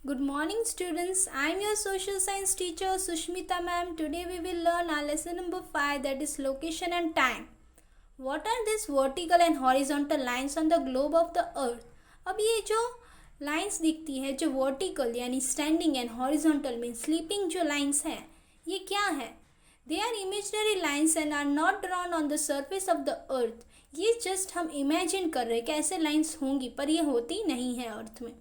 Good morning students. I am your social science teacher Sushmita ma'am. Today we will learn our lesson number 5, that is location and time. What are these vertical and horizontal lines on the globe of the earth? अब ये जो lines दिखती है जो vertical यानी standing and horizontal में sleeping जो lines है ये क्या है? They are imaginary lines and are not drawn on the surface of the earth. ये जस्ट हम इमेजिन कर रहे हैं कि ऐसे लाइंस होंगी पर ये होती नहीं है अर्थ में.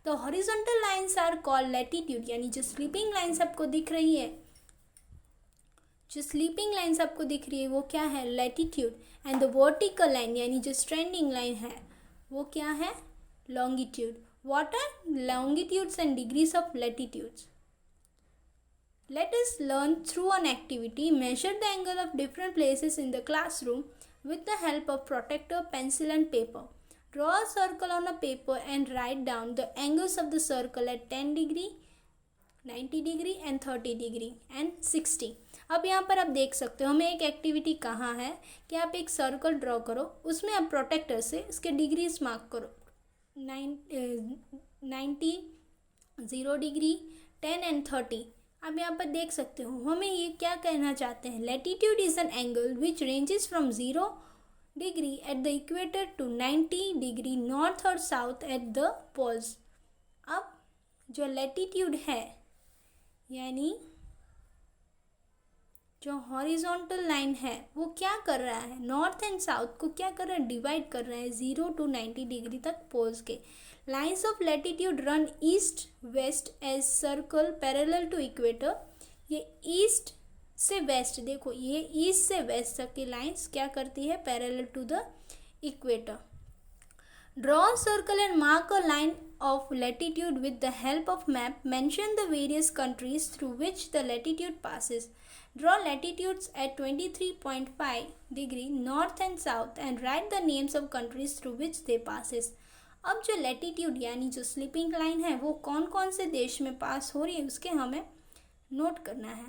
तो horizontal lines are called latitude, यानी जो स्लीपिंग लाइंस आपको दिख रही है वो क्या है? Latitude. And the vertical line यानी जो स्टैंडिंग लाइन है वो क्या है? Longitude. What are longitudes and degrees of latitudes? Let us learn through an activity. Measure the angle of different places in the classroom with the help of protractor, pencil and paper. Draw a circle on a paper and write down the angles of the circle at 10 degree, 90 degree and 30 degree and 60. अब यहाँ पर आप देख सकते हो हमें एक activity कहाँ है कि आप एक सर्कल ड्रॉ करो, उसमें आप प्रोटेक्टर से उसके डिग्रीज मार्क करो. 90, 0 डिग्री, 10 एंड 30. अब यहाँ पर देख सकते हो हमें ये क्या कहना चाहते हैं. Latitude is an angle which ranges from 0 degree at the equator to 90 degree north और साउथ एट द पोल्स. अब जो लैटिट्यूड है यानी जो हॉरिजॉन्टल लाइन है वो क्या कर रहा है? नॉर्थ एंड साउथ को क्या कर रहा है? डिवाइड कर रहा है 0 to 90 डिग्री तक पोल्स के. Lines of latitude run east west as circle parallel to equator. ये ईस्ट से वेस्ट, देखो ये ईस्ट से वेस्ट तक की लाइंस क्या करती है? Parallel to the equator. Draw a circle and mark a line of latitude with the help of map. Mention the various countries through which the latitude passes. Draw latitudes at 23.5 degree north and south and write the names of countries through which they passes. अब जो latitude यानी जो sleeping line है वो कौन कौन से देश में पास हो रही है उसके हमें नोट करना है.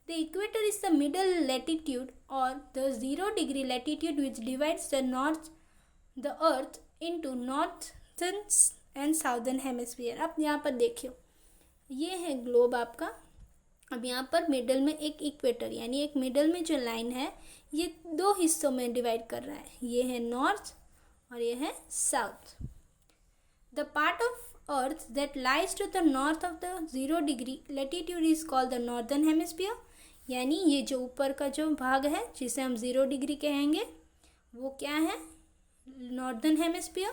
The equator is the middle latitude और the 0 degree latitude which divides the earth into northern and southern hemisphere. अब यहाँ पर देखियो ये है ग्लोब आपका. अब यहाँ पर मिडल में एक इक्वेटर यानी एक मिडल में जो लाइन है ये 2 हिस्सों में डिवाइड कर रहा है. ये है नॉर्थ और ये है south. The part of earth that lies to the north of the 0 degree latitude is called the northern hemisphere. यानी ये जो ऊपर का जो भाग है जिसे हम 0 डिग्री कहेंगे वो क्या है? Northern hemisphere.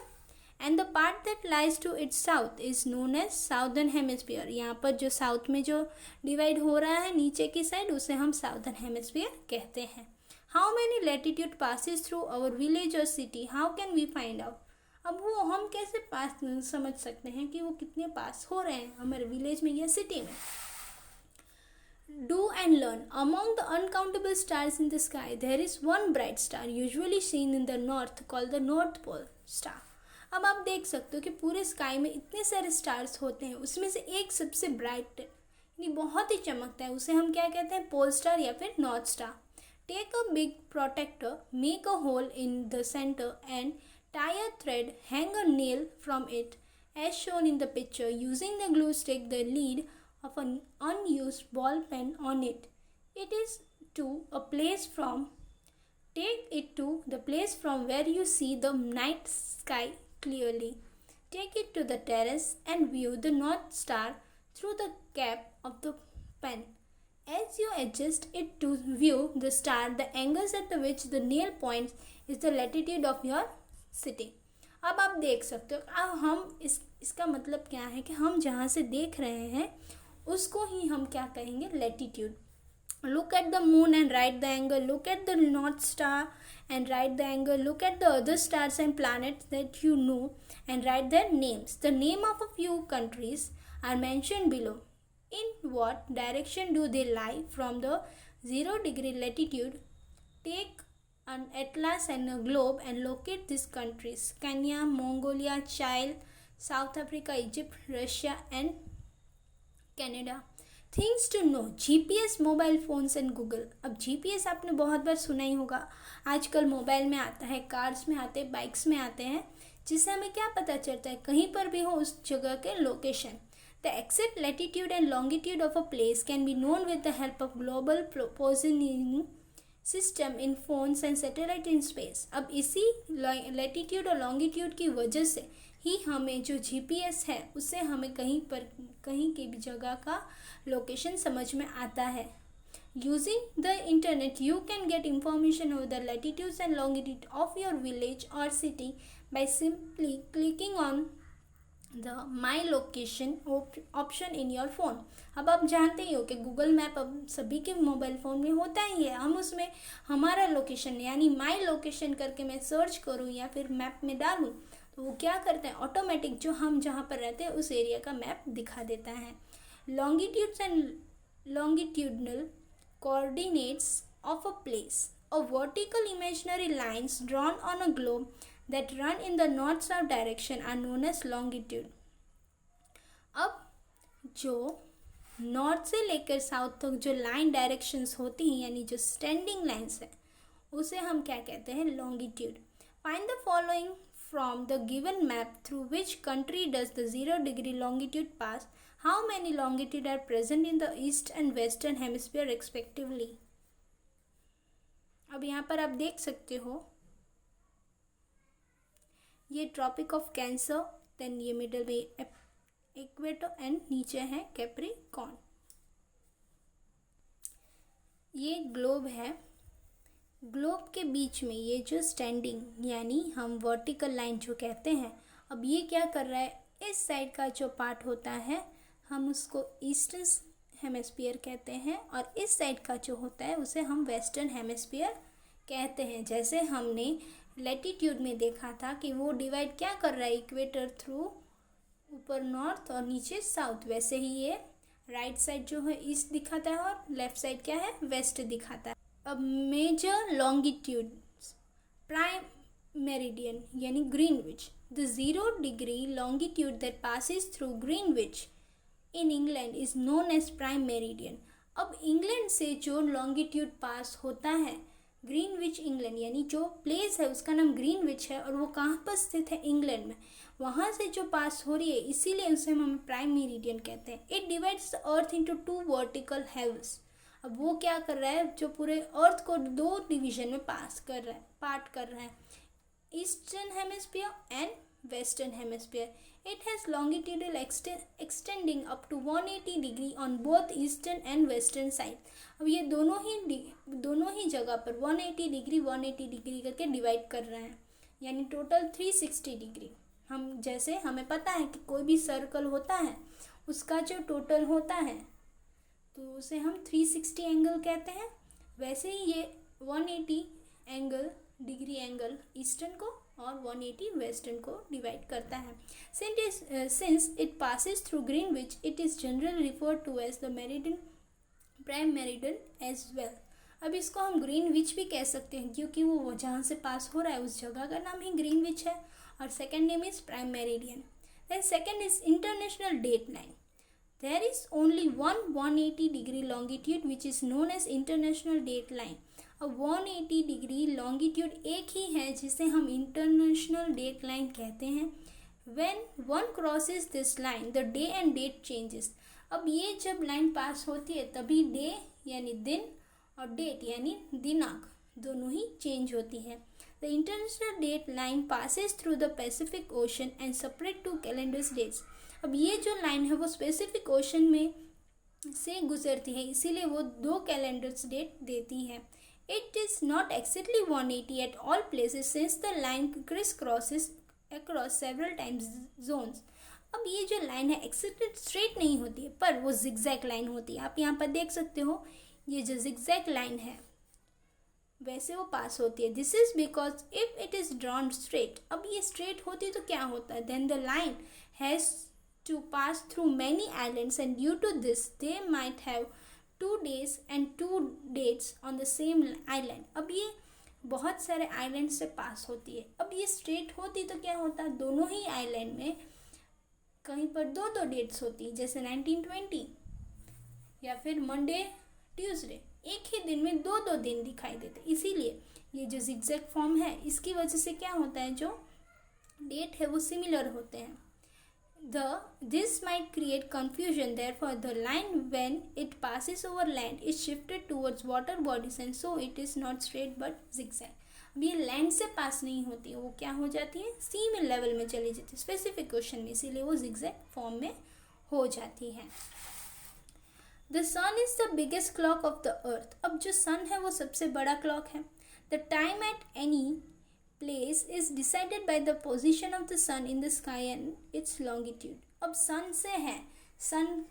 And the part that lies to its south is known as southern hemisphere. यहाँ पर जो साउथ में जो डिवाइड हो रहा है नीचे की साइड उसे हम साउदर्न हेमिस्फीयर कहते हैं. How many latitude passes through our village और city? How can we find out? अब वो हम कैसे पास समझ सकते हैं कि वो कितने पास हो रहे हैं हमारे विलेज में या सिटी में? Do and learn. Among the uncountable stars in the sky there is one bright star usually seen in the north called the north pole star. अब आप देख सकते हो कि पूरे स्काई में इतने सारे स्टार्स होते हैं, उसमें से एक सबसे ब्राइट यानी बहुत ही चमकता है, उसे हम क्या कहते हैं? पोल स्टार या फिर north star. Take a big protractor, make a hole in the centre and tie a thread, hang a nail from it as shown in the picture. Using the glue stick, the lead of an unused ball pen on it. It is to a place from, take it to the place from where you see the night sky clearly. Take it to the terrace and view the North Star through the cap of the pen. As you adjust it to view the star, the angles at which the nail points is the latitude of your city. अब आप देख सकते हो अब हम इसका मतलब क्या है कि हम जहाँ से देख रहे हैं उसको ही हम क्या कहेंगे? Latitude. Look at the moon and write the angle. Look at the north star and write the angle. Look at the other stars and planets that you know and write their names. The name of a few countries are mentioned below. In what direction do they lie from the 0 degree latitude? Take an atlas and a globe and locate these countries: Kenya, Mongolia, Chile, South Africa, Egypt, Russia and Canada. Things to know: GPS, mobile phones and Google. अब GPS आपने बहुत बार सुना ही होगा, आजकल mobile में आता है, cars में आते हैं, बाइक्स में आते हैं, जिससे हमें क्या पता चलता है? कहीं पर भी हो उस जगह के location. The exact latitude and longitude of a place can be known with the help of global positioning system in phones and satellite in space. अब इसी latitude और longitude की वजह से ही हमें जो GPS है उससे हमें कहीं की भी जगह का लोकेशन समझ में आता है. Using the internet, you can get information over the latitudes and longitude of your village or city by simply clicking on the My Location option in your phone. अब आप जानते ही हो कि गूगल मैप अब सभी के मोबाइल फ़ोन में होता ही है. हम उसमें हमारा लोकेशन यानी माई लोकेशन करके मैं सर्च करूँ या फिर मैप में डालूँ तो वो क्या करते हैं, ऑटोमेटिक जो हम जहाँ पर रहते हैं उस एरिया का मैप दिखा देता है. Longitudes and longitudinal coordinates of a place. A vertical imaginary lines drawn on a globe that run in the north-south direction are known as longitude. अब जो नॉर्थ से लेकर साउथ तक जो लाइन डायरेक्शंस होती हैं यानी जो स्टैंडिंग लाइंस है उसे हम क्या कहते हैं, longitude. Find the following from the given map through which country does the 0 degree longitude pass. How many longitude are present in the east and western hemisphere respectively? अब यहाँ पर आप देख सकते हो ये ट्रॉपिक ऑफ कैंसर, देन ये middle में इक्वेटर एंड नीचे है कैप्रिकॉर्न. ये ग्लोब है. ग्लोब के बीच में ये जो स्टैंडिंग यानी हम वर्टिकल लाइन जो कहते हैं, अब ये क्या कर रहा है, इस साइड का जो पार्ट होता है हम उसको ईस्टर्न हेमिस्फीयर कहते हैं और इस साइड का जो होता है उसे हम वेस्टर्न हेमिस्फीयर कहते हैं. जैसे हमने लैटिट्यूड में देखा था कि वो डिवाइड क्या कर रहा है, इक्वेटर थ्रू ऊपर नॉर्थ और नीचे साउथ, वैसे ही ये राइट साइड जो है ईस्ट दिखाता है और लेफ्ट साइड क्या है, वेस्ट दिखाता है. अब मेजर लॉन्गिट्यूड्स, प्राइम मेरिडियन यानी Greenwich. The 0 degree longitude that passes through Greenwich in England is known as prime meridian. अब इंग्लैंड से जो लॉन्गिट्यूड पास होता है ग्रीनविच इंग्लैंड यानी जो प्लेस है उसका नाम ग्रीनविच है और वो कहाँ पर स्थित है, इंग्लैंड में. वहाँ से जो पास हो रही है इसीलिए उसे हम प्राइम मेरिडियन कहते हैं. It divides the earth into 2 vertical halves. अब वो क्या कर रहा है, जो पूरे अर्थ को 2 डिवीजन में पास कर रहा है, पार्ट कर रहा है, eastern hemisphere and western hemisphere. It has longitudinal extending up to 180 degree on both eastern and western side. अब ये दोनों ही जगह पर 180 डिग्री करके डिवाइड कर रहे हैं यानी टोटल 360 डिग्री. जैसे हमें पता है कि कोई भी सर्कल होता है उसका जो टोटल होता है तो उसे हम 360 एंगल कहते हैं. वैसे ही ये 180 डिग्री एंगल ईस्टर्न को और 180 वेस्टर्न को डिवाइड करता है. Since it passes through Greenwich it is generally referred to as the meridian, prime meridian as well. अब इसको हम ग्रीनविच भी कह सकते हैं क्योंकि वो जहाँ से पास हो रहा है उस जगह का नाम ही ग्रीनविच है और second name is prime meridian. Then second is international date line. There is only one 180 degree longitude which is known as international date line. अब 180 डिग्री लॉन्गिट्यूड एक ही है जिसे हम इंटरनेशनल डेट लाइन कहते हैं. When one crosses this line, the day and date changes. अब ये जब लाइन पास होती है तभी डे यानी दिन और डेट यानी दिनांक दोनों ही चेंज होती है. The international date line passes through the Pacific Ocean and separate 2 calendar dates. अब ये जो लाइन है वो स्पेसिफिक ओशन में से गुजरती है इसीलिए वो 2 कैलेंडर्स डेट देती है. It is not exactly 180 at all places since the line crisscrosses across several time zones. अब ये जो लाइन है एक्जैक्टली स्ट्रेट नहीं होती है पर वो जिगजैग लाइन होती है. आप यहाँ पर देख सकते हो ये जो जिगजैग लाइन है वैसे वो पास होती है. This is because if it is drawn straight, अब ये स्ट्रेट होती तो क्या होता है, then the line has to pass through many islands and due to this they might have 2 days and 2 dates on the same island. अब ये बहुत सारे आइलैंड से पास होती है. अब ये स्ट्रेट होती तो क्या होता, दोनों ही आइलैंड में कहीं पर 2 डेट्स होती जैसे 1920 या फिर मंडे ट्यूसडे, एक ही दिन में 2 दिन दिखाई देते. इसीलिए ये जो जिगजैग फॉर्म है इसकी वजह से क्या होता है, जो डेट है वो सिमिलर होते हैं. This might create confusion. Therefore, the line when it passes over land is shifted towards water bodies and so it is not straight but zigzag. अब ये लैंड से पास नहीं होती है, वो क्या हो जाती है, सी में लेवल में चली जाती है स्पेसिफिक क्वेश्चन में, इसीलिए वो जिगजैग फॉर्म में हो जाती है. The sun is the biggest clock of the earth. अब जो सन है वो सबसे बड़ा क्लॉक है. The time at any place is decided by the position of the sun in the sky and its longitude. अब सन से है, सन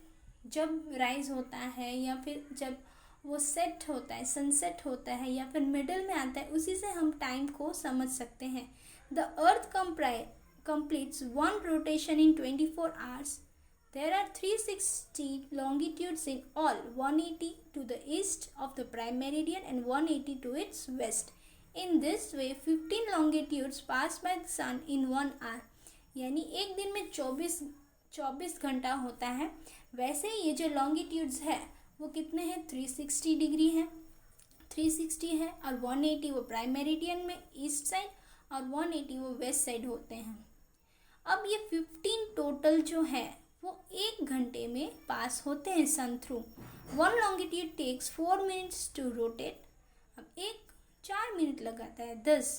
जब राइज होता है या फिर जब वो सेट होता है, सनसेट होता है या फिर मिडल में आता है, उसी से हम टाइम को समझ सकते हैं. The earth completes one rotation in 24 hours. There are 360 longitudes in all, 180 to the east of the prime meridian and 180 to its west. In this way 15 longitudes pass by the sun in 1 hour. यानी एक दिन में 24 घंटा होता है. वैसे ये जो लॉन्गिट्यूड्स है वो कितने हैं, 360 डिग्री है, 360 है और 180 वो प्राइम मेरिडियन में ईस्ट साइड और 180 वो वेस्ट साइड होते हैं. अब ये 15 टोटल जो है वो एक घंटे में पास होते हैं sun through. One longitude takes 4 minutes to rotate. अब एक 4 मिनट लगाता है. thus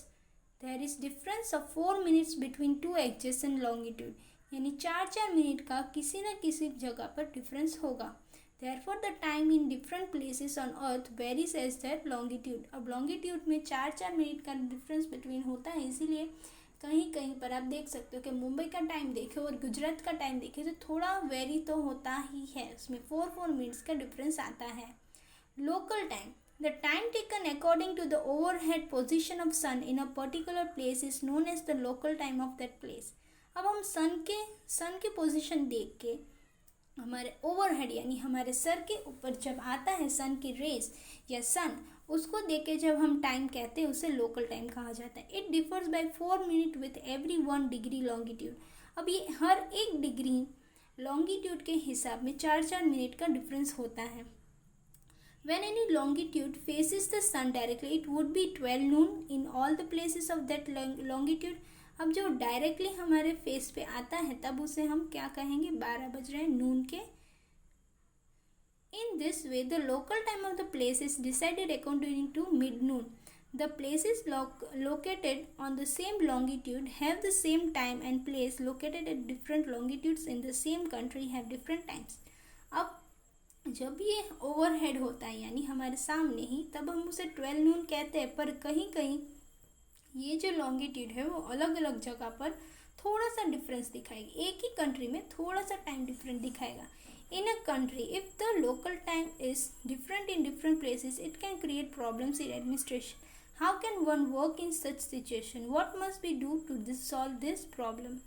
there is difference of 4 minutes between two adjacent longitude. यानी 4 मिनट का किसी न किसी जगह पर डिफरेंस होगा. therefore the time in different places on earth varies as their longitude. अब लॉन्गिट्यूड में 4 मिनट का डिफरेंस बिटवीन होता है, इसीलिए कहीं कहीं पर आप देख सकते हो कि मुंबई का टाइम देखे और गुजरात का टाइम देखे तो थोड़ा वेरी तो होता ही है, उसमें 4 मिनट्स का डिफरेंस आता है. Local time. The time taken according to the overhead position of sun in a particular place is known as the local time of that place. अब हम सन के पोजीशन देख के हमारे ओवरहेड यानी हमारे सर के ऊपर जब आता है सन की रेस या सन, उसको देख के जब हम टाइम कहते हैं उसे लोकल टाइम कहा जाता है. It differs by 4 minute with every 1 degree longitude. अब ये हर 1 डिग्री लॉन्गिट्यूड के हिसाब में 4 मिनट का डिफरेंस होता है. When any longitude faces the sun directly, it would be 12 noon in all the places of that longitude. अब जो डायरेक्टली हमारे फेस पे आता है तब उसे हम क्या कहेंगे, 12 बज रहे हैं नून के. In this way, the local time of the place is decided according to mid-noon. The places located on the same longitude have the same time and place located at different longitudes in the same country have different times. अब जब ये overhead होता है यानी हमारे सामने ही, तब हम उसे 12 नून कहते हैं. पर कहीं कहीं ये जो लॉन्गिट्यूड है वो अलग अलग जगह पर थोड़ा सा डिफरेंस दिखाएगी. एक ही कंट्री में थोड़ा सा टाइम डिफरेंट दिखाएगा. In a country if the local time is different in different places it can create problems in administration. How can one work in such situation? What must be do to solve this problem?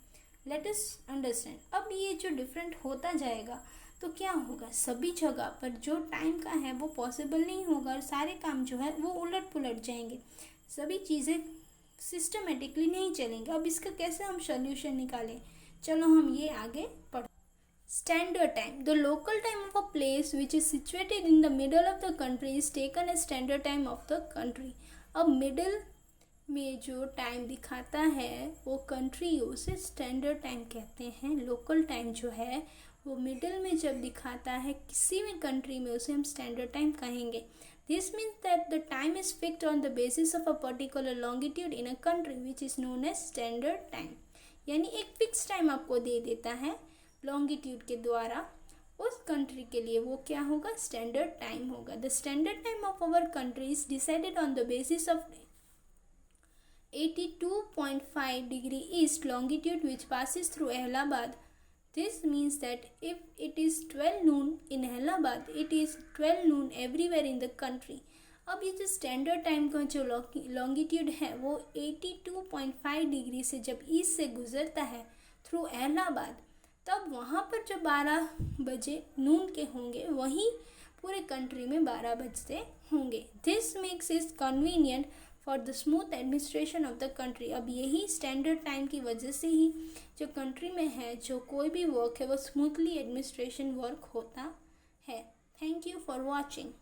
Let us understand. अब ये जो different होता जाएगा तो क्या होगा, सभी जगह पर जो टाइम का है वो पॉसिबल नहीं होगा और सारे काम जो है वो उलट पुलट जाएंगे, सभी चीज़ें सिस्टमेटिकली नहीं चलेंगे. अब इसका कैसे हम सोल्यूशन निकालें, चलो हम ये आगे पढ़. Standard time. The local time of a place which is situated in the middle of the country is taken as standard time of the country. अब मिडल में जो टाइम दिखाता है वो कंट्री, उसे स्टैंडर्ड टाइम कहते हैं. लोकल टाइम जो है वो मिडल में जब दिखाता है किसी भी कंट्री में, उसे हम स्टैंडर्ड टाइम कहेंगे. This means that the time is fixed on the basis of a particular longitude in a country which is known as standard time. यानी एक फिक्स टाइम आपको दे देता है लॉन्गिट्यूड के द्वारा, उस कंट्री के लिए वो क्या होगा, स्टैंडर्ड टाइम होगा. The standard time of our country is decided on the basis of 82.5 degree east longitude which passes through Allahabad. This means that if it is 12 noon in Allahabad, it is 12 noon everywhere in the country. अब ये जो standard time का जो longitude है वो 82.5 degree से जब east से गुजरता है थ्रू इलाहाबाद, तब वहाँ पर जो 12 बजे नून के होंगे वहीं पूरे कंट्री में 12 बजते होंगे. This makes it convenient for the smooth administration of the country. अब यही स्टैंडर्ड टाइम की वजह से ही जो कंट्री में है जो कोई भी वर्क है वो स्मूथली एडमिनिस्ट्रेशन वर्क होता है. Thank you for watching.